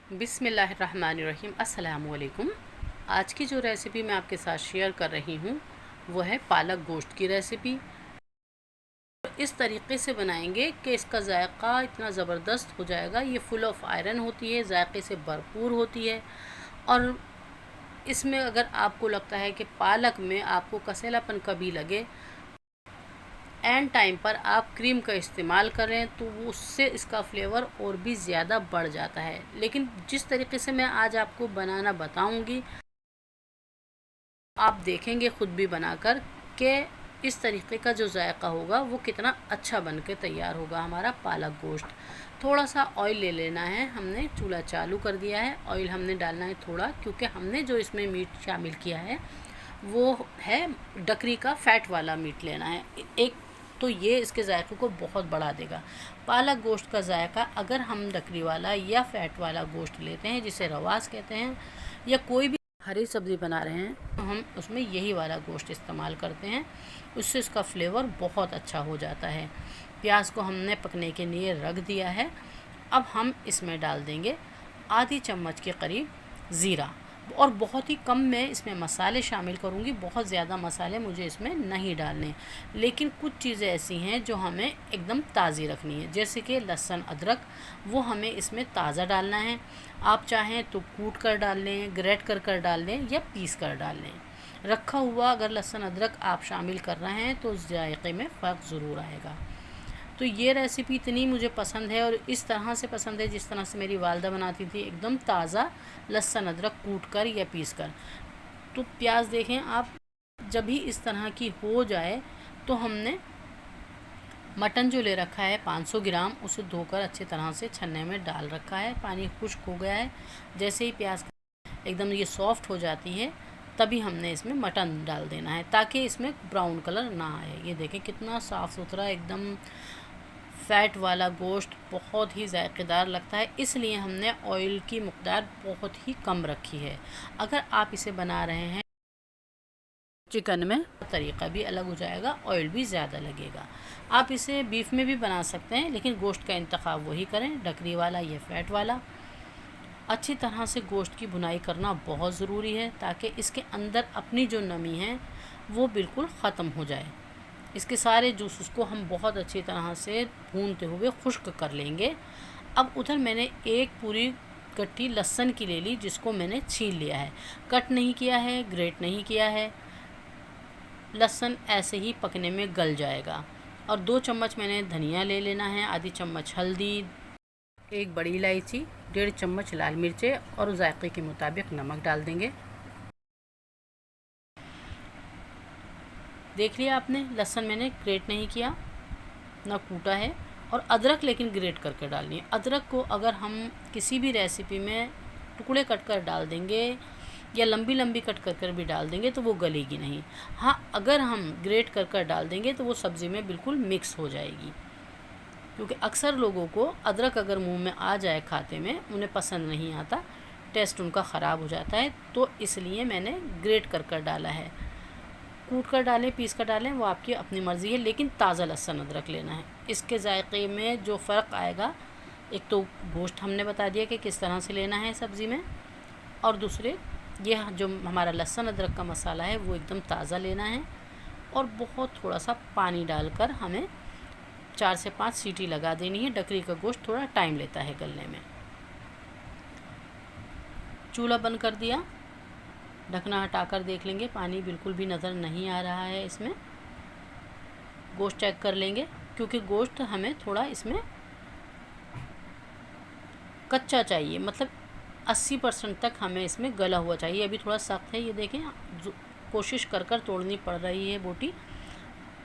बिस्मिल्लाहिर्रहमानिर्रहीम। अस्सलाम वालेकुम। आज की जो रेसिपी मैं आपके साथ शेयर कर रही हूँ वो है पालक गोश्त की रेसिपी। इस तरीके से बनाएंगे कि इसका जायका इतना ज़बरदस्त हो जाएगा। ये फुल ऑफ आयरन होती है, जायके से भरपूर होती है। और इसमें अगर आपको लगता है कि पालक में आपको कसेलापन कभी लगे, एंड टाइम पर आप क्रीम का इस्तेमाल करें तो उससे इसका फ्लेवर और भी ज़्यादा बढ़ जाता है। लेकिन जिस तरीके से मैं आज आपको बनाना बताऊंगी, आप देखेंगे ख़ुद भी बनाकर कि इस तरीके का जो जायका होगा वो कितना अच्छा बन के तैयार होगा हमारा पालक गोश्त। थोड़ा सा ऑयल ले लेना है, हमने चूल्हा चालू कर दिया है। ऑयल हमने डालना है थोड़ा, क्योंकि हमने जो इसमें मीट शामिल किया है वो है बकरी का फ़ैट वाला मीट लेना है एक, तो ये इसके जायके को बहुत बढ़ा देगा। पालक गोश्त का जायका अगर हम बकरी वाला या फ़ैट वाला गोश्त लेते हैं, जिसे रवास कहते हैं, या कोई भी हरी सब्ज़ी बना रहे हैं तो हम उसमें यही वाला गोश्त इस्तेमाल करते हैं, उससे इसका फ्लेवर बहुत अच्छा हो जाता है। प्याज को हमने पकने के लिए रख दिया है। अब हम इसमें डाल देंगे आधी चम्मच के करीब ज़ीरा, और बहुत ही कम मैं इसमें मसाले शामिल करूँगी। बहुत ज़्यादा मसाले मुझे इसमें नहीं डालने, लेकिन कुछ चीज़ें ऐसी हैं जो हमें एकदम ताज़ी रखनी है, जैसे कि लहसुन अदरक, वो हमें इसमें ताज़ा डालना है। आप चाहें तो कूट कर डाल लें, ग्रेट कर डाल लें, या पीस कर डाल लें। रखा हुआ अगर लहसुन अदरक आप शामिल कर रहे हैं तो जायके में फ़र्क ज़रूर आएगा। तो ये रेसिपी इतनी मुझे पसंद है, और इस तरह से पसंद है जिस तरह से मेरी वालदा बनाती थी, एकदम ताज़ा लहसुन अदरक कूट कर या पीस कर। तो प्याज देखें आप, जब भी इस तरह की हो जाए तो हमने मटन जो ले रखा है 500 ग्राम, उसे धोकर अच्छी तरह से छन्ने में डाल रखा है। पानी खुश्क हो गया है। जैसे ही प्याज एकदम ये सॉफ्ट हो जाती है, तभी हमने इसमें मटन डाल देना है, ताकि इसमें ब्राउन कलर ना आए। ये देखें कितना साफ़ सुथरा एकदम फ़ैट वाला गोश्त बहुत ही जायकेदार लगता है। इसलिए हमने ऑयल की मकदार बहुत ही कम रखी है। अगर आप इसे बना रहे हैं चिकन में, तरीका भी अलग हो जाएगा, ऑयल भी ज़्यादा लगेगा। आप इसे बीफ में भी बना सकते हैं, लेकिन गोश्त का इंतखाब वही करें, बकरी वाला या फ़ैट वाला। अच्छी तरह से गोश्त की भुनाई करना बहुत ज़रूरी है, ताकि इसके अंदर अपनी जो नमी है वो बिल्कुल ख़त्म हो जाए। इसके सारे जूस को हम बहुत अच्छी तरह से भूनते हुए खुश्क कर लेंगे। अब उधर मैंने एक पूरी गट्ठी लहसुन की ले ली, जिसको मैंने छील लिया है। कट नहीं किया है, ग्रेट नहीं किया है। लहसुन ऐसे ही पकने में गल जाएगा। और 2 चम्मच मैंने धनिया ले लेना है, आधी चम्मच हल्दी, एक बड़ी इलायची, 1.5 चम्मच लाल मिर्चें, और जायके के मुताबिक नमक डाल देंगे। देख लिया आपने, लहसुन मैंने ग्रेट नहीं किया, ना कूटा है। और अदरक लेकिन ग्रेट करके डालनी है। अदरक को अगर हम किसी भी रेसिपी में टुकड़े कट कर डाल देंगे या लंबी लंबी कट कर कर भी डाल देंगे तो वो गलेगी नहीं। हाँ, अगर हम ग्रेट कर कर डाल देंगे तो वो सब्ज़ी में बिल्कुल मिक्स हो जाएगी, क्योंकि अक्सर लोगों को अदरक अगर मुंह में आ जाए खाते में, उन्हें पसंद नहीं आता, टेस्ट उनका ख़राब हो जाता है। तो इसलिए मैंने ग्रेट कर कर डाला है। कूट कर डालें, पीस कर डालें, वो आपकी अपनी मर्ज़ी है, लेकिन ताज़ा लहसुन अदरक लेना है। इसके जायके में जो फ़र्क आएगा, एक तो गोश्त हमने बता दिया कि किस तरह से लेना है सब्ज़ी में, और दूसरे ये जो हमारा लहसुन अदरक का मसाला है वो एकदम ताज़ा लेना है। और बहुत थोड़ा सा पानी डालकर हमें 4 से 5 सीटी लगा देनी है। बकरी का गोश्त थोड़ा टाइम लेता है गलने में। चूल्हा बंद कर दिया, ढकना हटाकर देख लेंगे, पानी बिल्कुल भी नज़र नहीं आ रहा है इसमें। गोश्त चेक कर लेंगे, क्योंकि गोश्त हमें थोड़ा इसमें कच्चा चाहिए, मतलब 80% तक हमें इसमें गला हुआ चाहिए। अभी थोड़ा सख्त है, ये देखें, कोशिश कर कर तोड़नी पड़ रही है बोटी।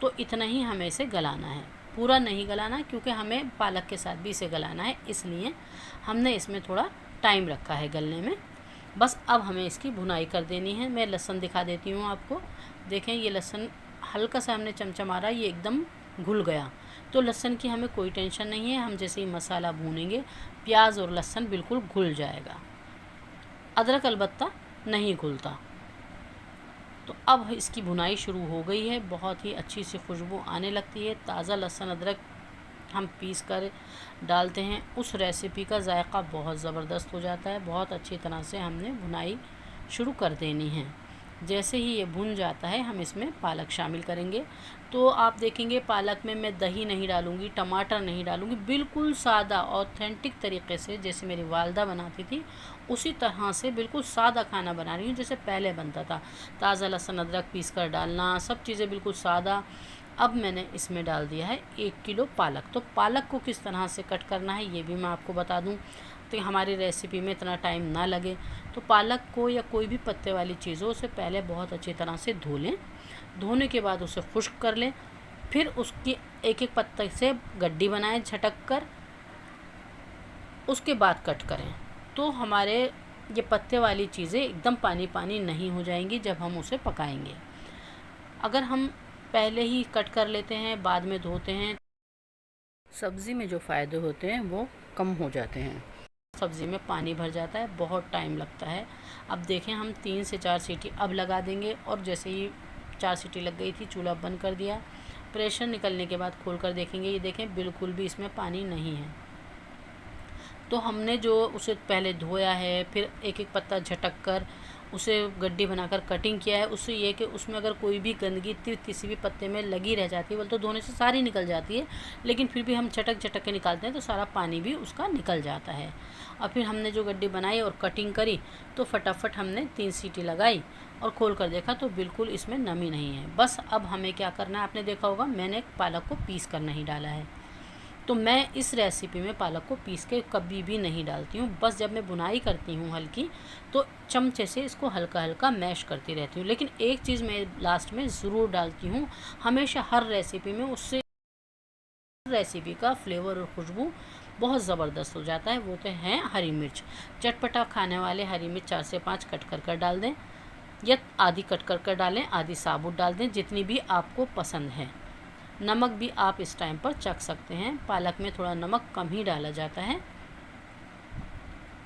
तो इतना ही हमें इसे गलाना है, पूरा नहीं गलाना, क्योंकि हमें पालक के साथ भी इसे गलाना है, इसलिए हमने इसमें थोड़ा टाइम रखा है गलने में। बस अब हमें इसकी भुनाई कर देनी है। मैं लहसुन दिखा देती हूँ आपको। देखें, ये लहसुन हल्का सा हमने चमचा मारा, ये एकदम घुल गया। तो लहसुन की हमें कोई टेंशन नहीं है। हम जैसे ही मसाला भूनेंगे, प्याज और लहसुन बिल्कुल घुल जाएगा। अदरक अलबत्ता नहीं घुलता। तो अब इसकी भुनाई शुरू हो गई है। बहुत ही अच्छी सी खुशबू आने लगती है। ताज़ा लहसुन अदरक हम पीस कर डालते हैं, उस रेसिपी का जायका बहुत ज़बरदस्त हो जाता है। बहुत अच्छी तरह से हमने भुनाई शुरू कर देनी है। जैसे ही ये भुन जाता है हम इसमें पालक शामिल करेंगे। तो आप देखेंगे पालक में मैं दही नहीं डालूँगी, टमाटर नहीं डालूँगी, बिल्कुल सादा ऑथेंटिक तरीके से जैसे मेरी वालदा बनाती थी उसी तरह से बिल्कुल सादा खाना बना रही हूँ जैसे पहले बनता था। ताज़ा लहसुन अदरक पीस कर डालना, सब चीज़ें बिल्कुल सादा। अब मैंने इसमें डाल दिया है 1 किलो पालक। तो पालक को किस तरह से कट करना है ये भी मैं आपको बता दूं, तो हमारी रेसिपी में इतना टाइम ना लगे। तो पालक को या कोई भी पत्ते वाली चीज़ हो उसे पहले बहुत अच्छी तरह से धो लें। धोने के बाद उसे खुश्क कर लें, फिर उसकी एक एक पत्ते से गड्डी बनाएं झटक कर, उसके बाद कट करें। तो हमारे ये पत्ते वाली चीज़ें एकदम पानी पानी नहीं हो जाएंगी जब हम उसे पकाएंगे। अगर हम पहले ही कट कर लेते हैं बाद में धोते हैं, सब्ज़ी में जो फ़ायदे होते हैं वो कम हो जाते हैं। सब्ज़ी में पानी भर जाता है, बहुत टाइम लगता है। अब देखें हम 3 से 4 सीटी अब लगा देंगे, और जैसे ही 4 सीटी लग गई थी चूल्हा बंद कर दिया। प्रेशर निकलने के बाद खोल कर देखेंगे, ये देखें बिल्कुल भी इसमें पानी नहीं है। तो हमने जो उसे पहले धोया है, फिर एक एक पत्ता झटक कर उसे गड्डी बनाकर कटिंग किया है, उससे ये कि उसमें अगर कोई भी गंदगी किसी भी पत्ते में लगी रह जाती है, बोल तो धोने से सारी निकल जाती है, लेकिन फिर भी हम झटक झटक के निकालते हैं तो सारा पानी भी उसका निकल जाता है। और फिर हमने जो गड्डी बनाई और कटिंग करी तो फटाफट हमने 3 सीटी लगाई और खोल कर देखा तो बिल्कुल इसमें नमी नहीं है। बस अब हमें क्या करना है, आपने देखा होगा मैंने पालक को पीस कर नहीं डाला है। तो मैं इस रेसिपी में पालक को पीस के कभी भी नहीं डालती हूँ। बस जब मैं बुनाई करती हूँ हल्की, तो चमचे से इसको हल्का हल्का मैश करती रहती हूँ। लेकिन एक चीज़ मैं लास्ट में ज़रूर डालती हूँ, हमेशा हर रेसिपी में, उससे रेसिपी का फ्लेवर और खुशबू बहुत ज़बरदस्त हो जाता है। वो तो है हरी मिर्च। चटपटा खाने वाले हरी मिर्च 4 से 5 कट कर डाल दें, या आधी कट कर डालें, आधी साबुत डाल दें, जितनी भी आपको पसंद है। नमक भी आप इस टाइम पर चख सकते हैं, पालक में थोड़ा नमक कम ही डाला जाता है।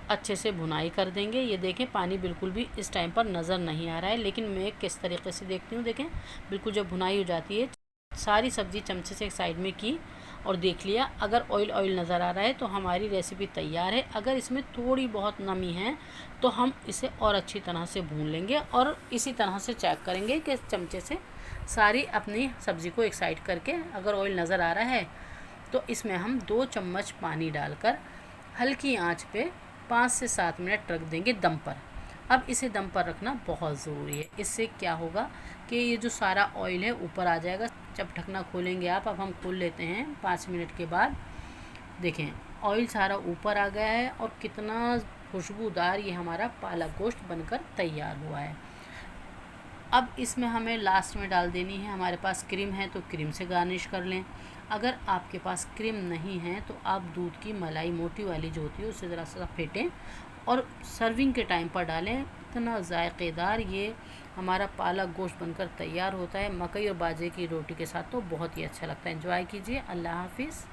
अच्छे से भुनाई कर देंगे। ये देखें पानी बिल्कुल भी इस टाइम पर नज़र नहीं आ रहा है, लेकिन मैं किस तरीके से देखती हूँ, देखें बिल्कुल जब भुनाई हो जाती है, सारी सब्ज़ी चमचे से एक साइड में की और देख लिया, अगर ऑयल नज़र आ रहा है तो हमारी रेसिपी तैयार है। अगर इसमें थोड़ी बहुत नमी है तो हम इसे और अच्छी तरह से भून लेंगे और इसी तरह से चेक करेंगे कि चमचे से सारी अपनी सब्ज़ी को एक साइड करके, अगर ऑयल नज़र आ रहा है तो इसमें हम 2 चम्मच पानी डालकर हल्की आंच पे 5 से 7 मिनट रख देंगे दम पर। अब इसे दम पर रखना बहुत ज़रूरी है। इससे क्या होगा कि ये जो सारा ऑयल है ऊपर आ जाएगा। जब ढकना खोलेंगे आप, अब हम खोल लेते हैं 5 मिनट के बाद, देखें ऑयल सारा ऊपर आ गया है और कितना खुशबूदार ये हमारा पालक गोश्त बनकर तैयार हुआ है। अब इसमें हमें लास्ट में डाल देनी है, हमारे पास क्रीम है तो क्रीम से गार्निश कर लें। अगर आपके पास क्रीम नहीं है तो आप दूध की मलाई मोटी वाली जो होती है उससे ज़रा सा फेंटें और सर्विंग के टाइम पर डालें। इतना जायकेदार ये हमारा पालक गोश्त बनकर तैयार होता है। मकई और बाजरे की रोटी के साथ तो बहुत ही अच्छा लगता है। एंजॉय कीजिए। अल्लाह हाफिज़।